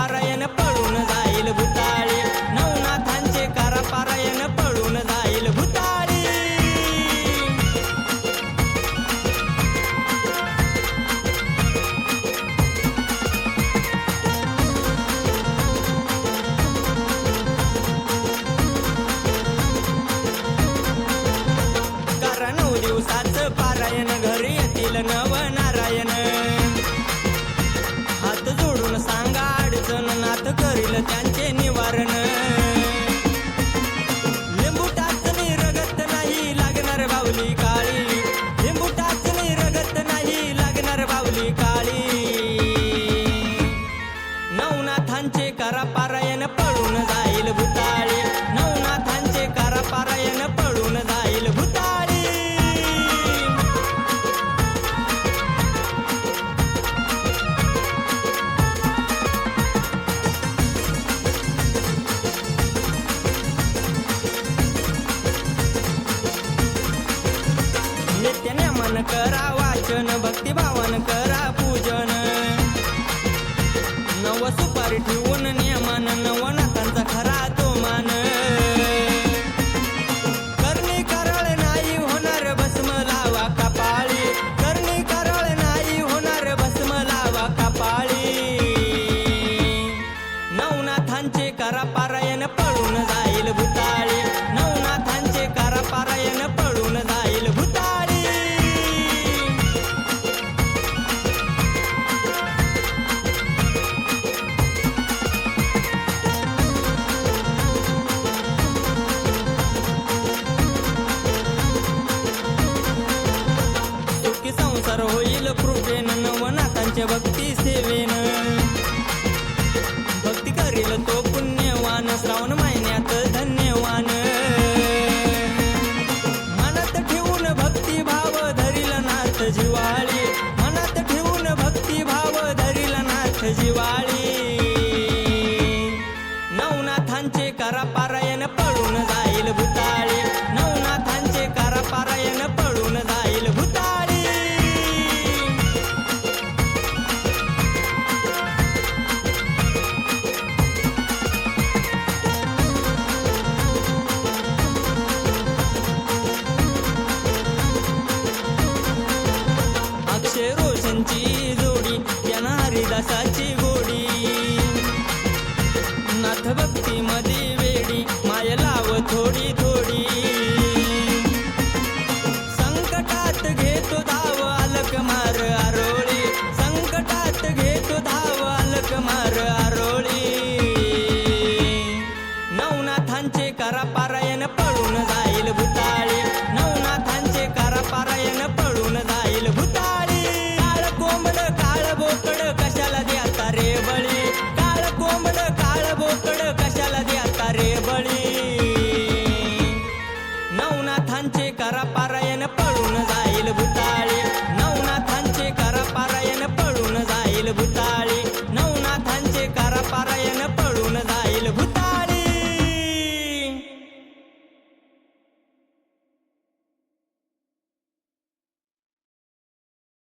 पारायण पळून जाईल भुताळी, नवनाथांचे करा पारायण पळून जाईल भुताळी. करा 9 दिवसाचं पारायण, घरी येतील नवनारायण. हात जोडून सांगा अडचण, नाथ करील त्यांचे निवारण. लिंबू टाचणी रगत नाही लागणार बावली काळी, लिंबू टाचणी रगत नाही लागणार बावली काळी. नवनाथांचे करा पारायण पळून जाईल भुताळी, नवनाथांचे करा पारायण पळून जाईल भुताळी. नित्य मन करा वाचन, भक्तिभावन करा पूजन. नव सुपारी ठेवून नियमान, नवनाथांचा खरा तो मान. करणी करळ नाही होणार भस्म लावा कपाळी, करणी करळ नाही होणार भस्म लावा कपाळी. नवनाथांचे करा पारायण पळून जाईल भुताळी, नवनाथांचे करा पारायण पळून जाईल भुताळी. सुखी संसार होईल कृपेन, नवनाथांच्या भक्ती सेवेन. भक्ती करील तो पुण्यवान, श्रावण महिन्यात धन्यवान. मनात ठेवून भक्ती भाव धरील नाथ जिवाळी, मनात ठेवून भक्ती भाव धरील नाथ जिवाळी. नवनाथांचे करा पारायण पळून जाईल भुताळी, नवनाथांचे करा पारायण पळून जाईल भुताळी. अक्षय रोशनची जोडी, यांना हरिदासाची गोडी. नाथ भक्ती मध्ये वेडी, माय लाव थोडी थोडी. संकटात घेतो धाव अलक मार आरोळी, संकटात घेतो धाव अलक मार आरोळी. नवनाथांचे करा पारायण पळून जाईल भुताळी, नवनाथांचे करा पारायण पळून जाईल भुताळी. काळ कोंबड काळ बोकड कशाला द्याता रे बळी, काळ कोंबड काळ बोकड कशाला द्याता रे बळी. नवनाथांचे करा पारायण पळून जाईल भुताळी, नवनाथांचे करा पारायण पळून जाईल भुताळी, नवनाथांचे करा पारायण